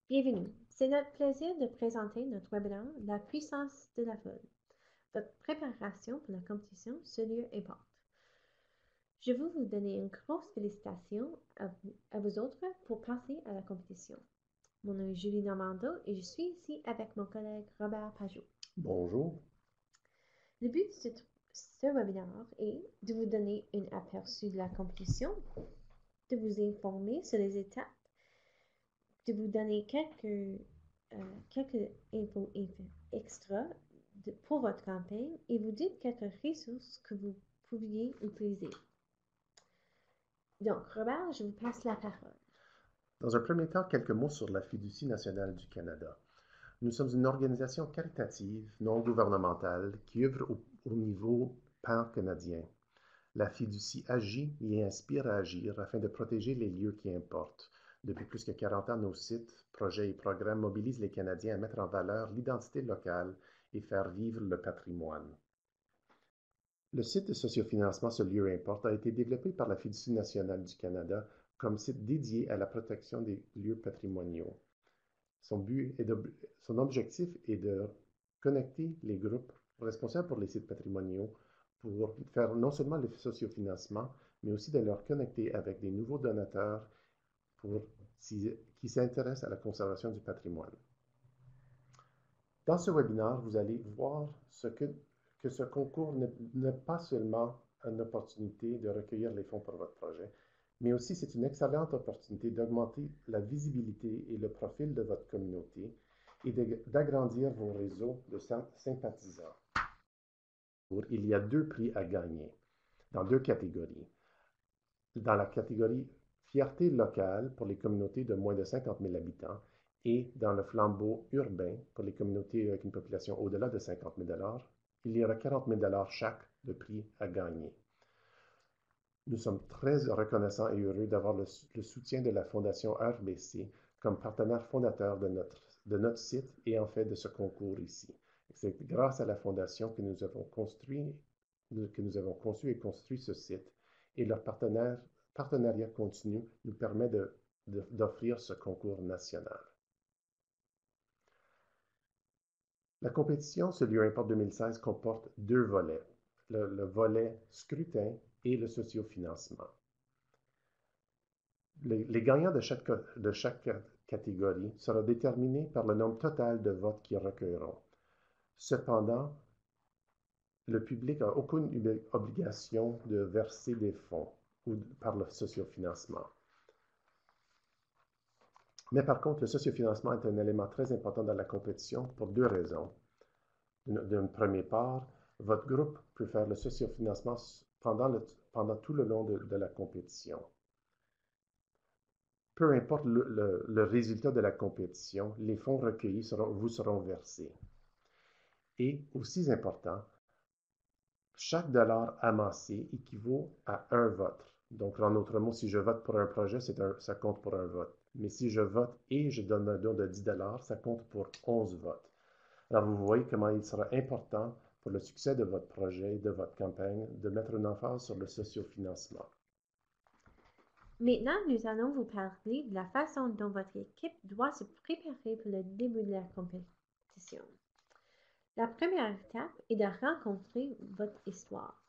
Bienvenue. C'est notre plaisir de présenter notre webinaire La puissance de la foule. Votre préparation pour la compétition, ce lieu importe. Je veux vous donner une grosse félicitation à vous autres pour passer à la compétition. Mon nom est Julie Normando et je suis ici avec mon collègue Robert Pajot. Bonjour. Le but de ce webinaire est de vous donner un aperçu de la compétition, de vous informer sur les étapes, de vous donner quelques infos extra pour votre campagne et vous dire quelques ressources que vous pourriez utiliser. Donc, Robert, je vous passe la parole. Dans un premier temps, quelques mots sur la Fiducie nationale du Canada. Nous sommes une organisation caritative non gouvernementale qui œuvre au niveau pan-canadien. La Fiducie agit et inspire à agir afin de protéger les lieux qui importent. Depuis plus que 40 ans, nos sites, projets et programmes mobilisent les Canadiens à mettre en valeur l'identité locale et faire vivre le patrimoine. Le site de sociofinancement Ce lieu importe a été développé par la Fiducie nationale du Canada comme site dédié à la protection des lieux patrimoniaux. Son objectif est de connecter les groupes responsables pour les sites patrimoniaux pour faire non seulement le sociofinancement, mais aussi de leur connecter avec des nouveaux donateurs qui s'intéressent à la conservation du patrimoine. Dans ce webinaire, vous allez voir que ce concours n'est pas seulement une opportunité de recueillir les fonds pour votre projet, mais aussi c'est une excellente opportunité d'augmenter la visibilité et le profil de votre communauté et d'agrandir vos réseaux de sympathisants. Il y a 2 prix à gagner dans 2 catégories. Dans la catégorie Fierté locale pour les communautés de moins de 50 000 habitants et dans le flambeau urbain pour les communautés avec une population au-delà de 50 000 il y aura 40 000 chaque de prix à gagner. Nous sommes très reconnaissants et heureux d'avoir le soutien de la Fondation RBC comme partenaire fondateur de notre site et en fait de ce concours ici. C'est grâce à la Fondation que nous avons conçu et construit ce site et leur partenariat continu nous permet d'offrir ce concours national. La compétition Ce lieu importe 2016 comporte 2 volets, le volet scrutin et le sociofinancement. Les gagnants de chaque catégorie seront déterminés par le nombre total de votes qu'ils recueilleront. Cependant, le public n'a aucune obligation de verser des fonds ou par le sociofinancement. Mais par contre, le sociofinancement est un élément très important dans la compétition pour 2 raisons. D'une première part, votre groupe peut faire le sociofinancement pendant tout le long de la compétition. Peu importe le résultat de la compétition, les fonds recueillis vous seront versés. Et aussi important, chaque dollar amassé équivaut à un vote. Donc, en d'autres mots, si je vote pour un projet, ça compte pour un vote. Mais si je vote et je donne un don de 10 ça compte pour 11 votes. Alors, vous voyez comment il sera important pour le succès de votre projet et de votre campagne de mettre une emphase sur le sociofinancement. Maintenant, nous allons vous parler de la façon dont votre équipe doit se préparer pour le début de la compétition. La première étape est de rencontrer votre histoire.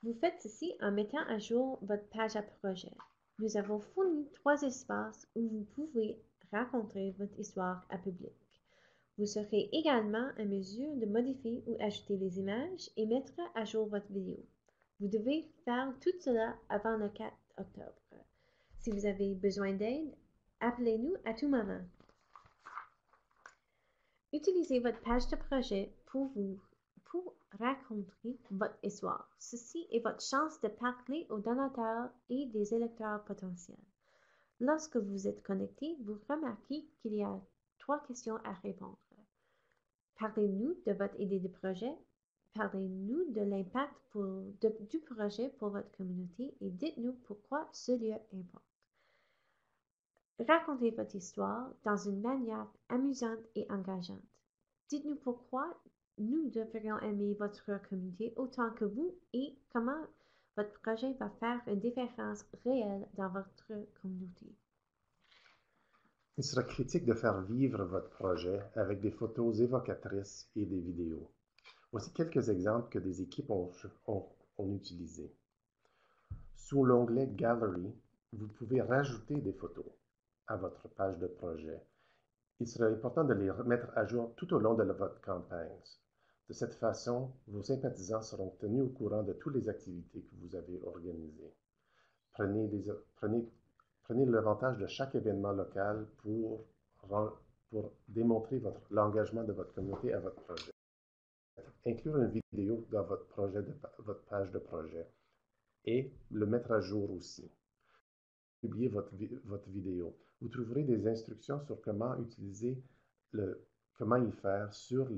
Vous faites ceci en mettant à jour votre page à projet. Nous avons fourni 3 espaces où vous pouvez raconter votre histoire à public. Vous serez également en mesure de modifier ou ajouter les images et mettre à jour votre vidéo. Vous devez faire tout cela avant le 4 octobre. Si vous avez besoin d'aide, appelez-nous à tout moment. Utilisez votre page de projet pour raconter votre histoire. Ceci est votre chance de parler aux donateurs et des électeurs potentiels. Lorsque vous êtes connecté, vous remarquez qu'il y a 3 questions à répondre. Parlez-nous de votre idée de projet. Parlez-nous de l'impact du projet pour votre communauté et dites-nous pourquoi ce lieu importe. Racontez votre histoire dans une manière amusante et engageante. Dites-nous pourquoi nous devrions aimer votre communauté autant que vous et comment votre projet va faire une différence réelle dans votre communauté. Il sera critique de faire vivre votre projet avec des photos évocatrices et des vidéos. Voici quelques exemples que des équipes ont utilisés. Sous l'onglet Gallery, vous pouvez rajouter des photos à votre page de projet. Il sera important de les mettre à jour tout au long de votre campagne. De cette façon, vos sympathisants seront tenus au courant de toutes les activités que vous avez organisées. Prenez l'avantage de chaque événement local pour démontrer l'engagement de votre communauté à votre projet. Inclure une vidéo dans votre page de projet et le mettre à jour aussi. Publier votre vidéo. Vous trouverez des instructions sur comment comment y faire sur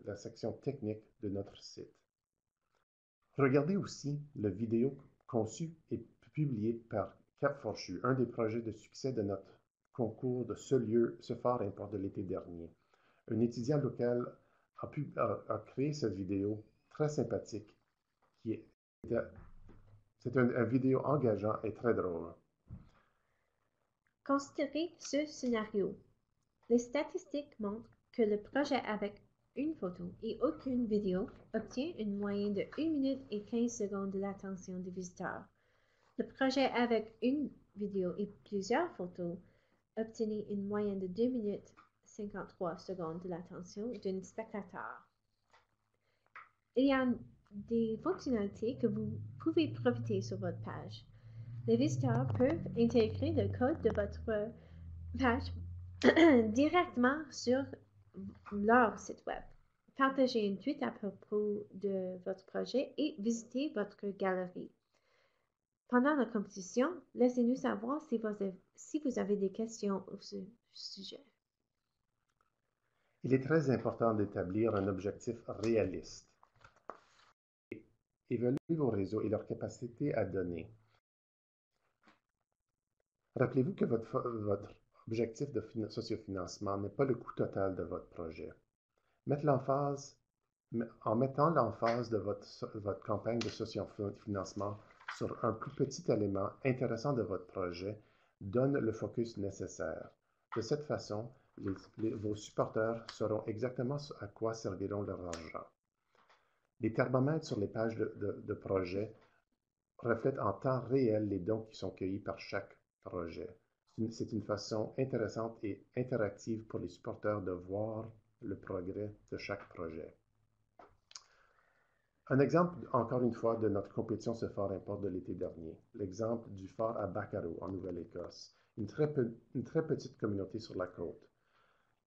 la section technique de notre site. Regardez aussi la vidéo conçue et publiée par Cap Fourchu, un des projets de succès de notre concours de ce phare import de l'été dernier. Un étudiant local a créé cette vidéo très sympathique c'est un vidéo engageant et très drôle. Considérez ce scénario. Les statistiques montrent que le projet avec une photo et aucune vidéo obtient une moyenne de 1 minute et 15 secondes de l'attention des visiteurs. Le projet avec une vidéo et plusieurs photos obtenait une moyenne de 2 minutes 53 secondes de l'attention d'un spectateur. Il y a des fonctionnalités que vous pouvez profiter sur votre page. Les visiteurs peuvent intégrer le code de votre page directement sur leur site web. Partagez une tweet à propos de votre projet et visitez votre galerie. Pendant la compétition, laissez-nous savoir si vous avez des questions au sujet. Il est très important d'établir un objectif réaliste. Évaluez vos réseaux et leur capacité à donner. Rappelez-vous que votre objectif de sociofinancement n'est pas le coût total de votre projet. En mettant l'emphase de votre campagne de sociofinancement sur un plus petit élément intéressant de votre projet donne le focus nécessaire. De cette façon, vos supporters sauront exactement à quoi serviront leur argent. Les thermomètres sur les pages de projet reflètent en temps réel les dons qui sont cueillis par chaque projet. C'est une façon intéressante et interactive pour les supporters de voir le progrès de chaque projet. Un exemple, encore une fois, de notre compétition ce phare import de l'été dernier. L'exemple du phare à Baccaro, en Nouvelle-Écosse. Une très petite communauté sur la côte.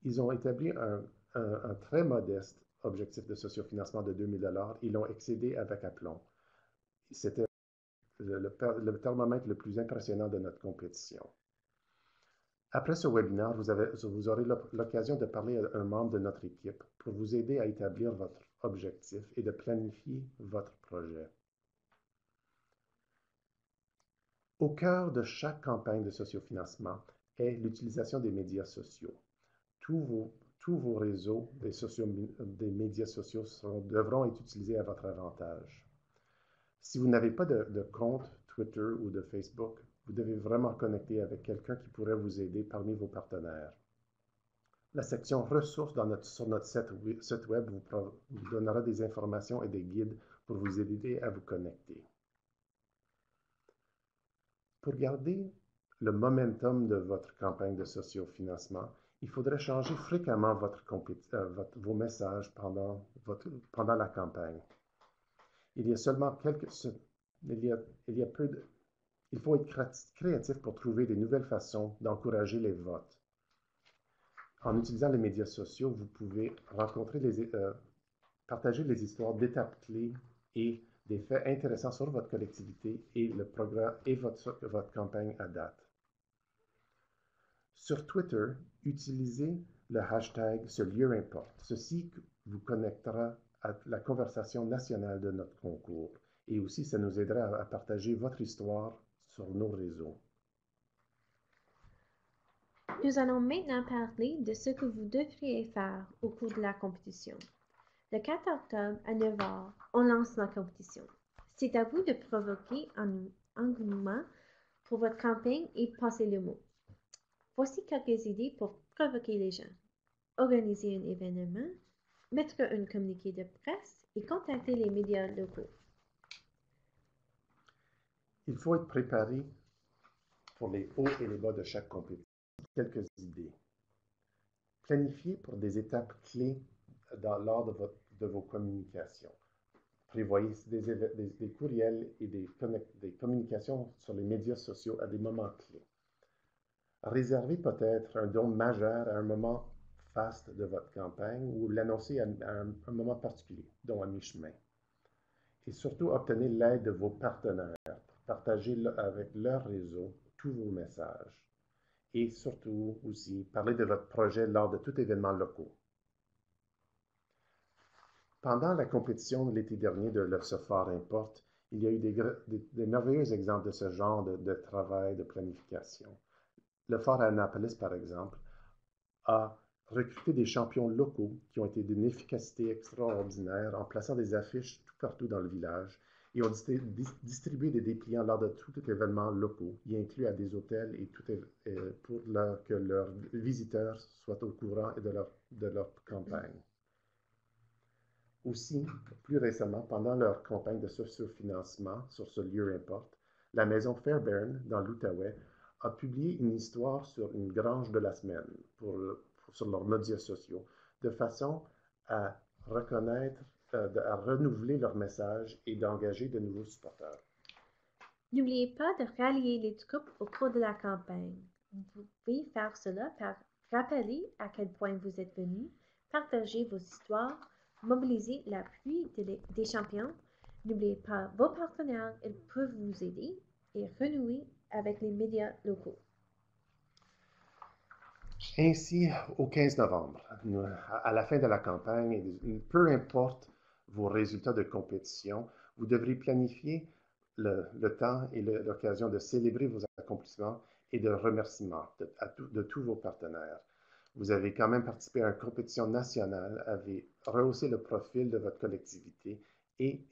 Ils ont établi un très modeste objectif de sociofinancement de 2 000 $ et l'ont excédé avec aplomb. C'était le thermomètre le plus impressionnant de notre compétition. Après ce webinaire, vous aurez l'occasion de parler à un membre de notre équipe pour vous aider à établir votre objectif et de planifier votre projet. Au cœur de chaque campagne de sociofinancement est l'utilisation des médias sociaux. Tous vos réseaux des médias sociaux devront être utilisés à votre avantage. Si vous n'avez pas de compte Twitter ou de Facebook, vous devez vraiment connecter avec quelqu'un qui pourrait vous aider parmi vos partenaires. La section ressources sur notre site web vous donnera des informations et des guides pour vous aider à vous connecter. Pour garder le momentum de votre campagne de sociofinancement, il faudrait changer fréquemment vos messages pendant la campagne. Il faut être créatif pour trouver des nouvelles façons d'encourager les votes. En utilisant les médias sociaux, vous pouvez partager les histoires d'étapes clés et des faits intéressants sur votre collectivité et le programme et votre campagne à date. Sur Twitter, utilisez le hashtag « Ce lieu importe ». Ceci vous connectera à la conversation nationale de notre concours et aussi ça nous aidera à partager votre histoire sur nos réseaux. Nous allons maintenant parler de ce que vous devriez faire au cours de la compétition. Le 4 octobre à 9 h, on lance la compétition. C'est à vous de provoquer un engouement pour votre campagne et passer le mot. Voici quelques idées pour provoquer les gens. Organiser un événement, mettre un communiqué de presse et contacter les médias locaux. Il faut être préparé pour les hauts et les bas de chaque compétition. Quelques idées. Planifiez pour des étapes clés lors de vos communications. Prévoyez des courriels et des communications sur les médias sociaux à des moments clés. Réservez peut-être un don majeur à un moment faste de votre campagne ou l'annoncer à un moment particulier, dont à mi-chemin. Et surtout, obtenez l'aide de vos partenaires. Partagez avec leur réseau tous vos messages. Et surtout aussi, parlez de votre projet lors de tout événement local. Pendant la compétition de l'été dernier de Le Phare Importe, il y a eu des merveilleux exemples de ce genre de travail de planification. Le Phare Annapolis, par exemple, a recruté des champions locaux qui ont été d'une efficacité extraordinaire en plaçant des affiches tout partout dans le village et ont distribué des dépliants lors de tout événement locaux, y inclus à des hôtels et pour que leurs visiteurs soient au courant de leur campagne. Aussi, plus récemment, pendant leur campagne de sociofinancement sur ce lieu importe, la maison Fairbairn, dans l'Outaouais, a publié une histoire sur une grange de la semaine sur leurs médias sociaux, de façon à reconnaître, à renouveler leur message et d'engager de nouveaux supporters. N'oubliez pas de rallier les troupes au cours de la campagne. Vous pouvez faire cela par rappeler à quel point vous êtes venu, partager vos histoires, mobiliser l'appui des champions. N'oubliez pas vos partenaires, ils peuvent vous aider et renouer avec les médias locaux. Ainsi, au 15 novembre, à la fin de la campagne, peu importe vos résultats de compétition, vous devrez planifier le temps et l'occasion de célébrer vos accomplissements et de remerciements de tous vos partenaires. Vous avez quand même participé à une compétition nationale, avez rehaussé le profil de votre collectivité et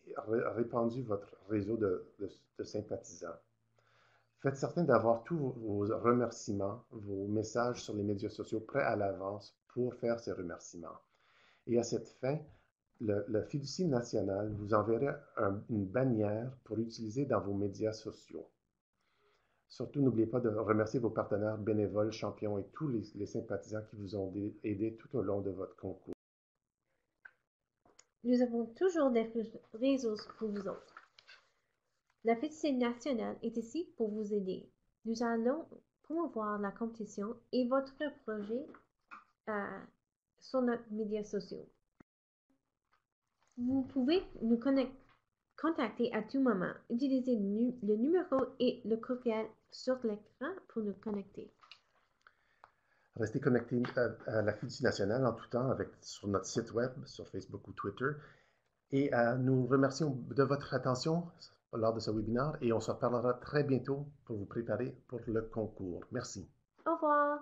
répandu votre réseau de sympathisants. Faites certain d'avoir tous vos remerciements, vos messages sur les médias sociaux prêts à l'avance pour faire ces remerciements. Et à cette fin, le fiducie national vous enverra une bannière pour utiliser dans vos médias sociaux. Surtout, n'oubliez pas de remercier vos partenaires bénévoles, champions et tous les sympathisants qui vous ont aidé tout au long de votre concours. Nous avons toujours des ressources pour vous autres. La Fiducie nationale est ici pour vous aider. Nous allons promouvoir la compétition et votre projet sur nos médias sociaux. Vous pouvez nous contacter à tout moment. Utilisez le numéro et le courriel sur l'écran pour nous connecter. Restez connectés à la Fiducie nationale en tout temps sur notre site web, sur Facebook ou Twitter. Et nous remercions de votre attention lors de ce webinaire et on se reparlera très bientôt pour vous préparer pour le concours. Merci. Au revoir.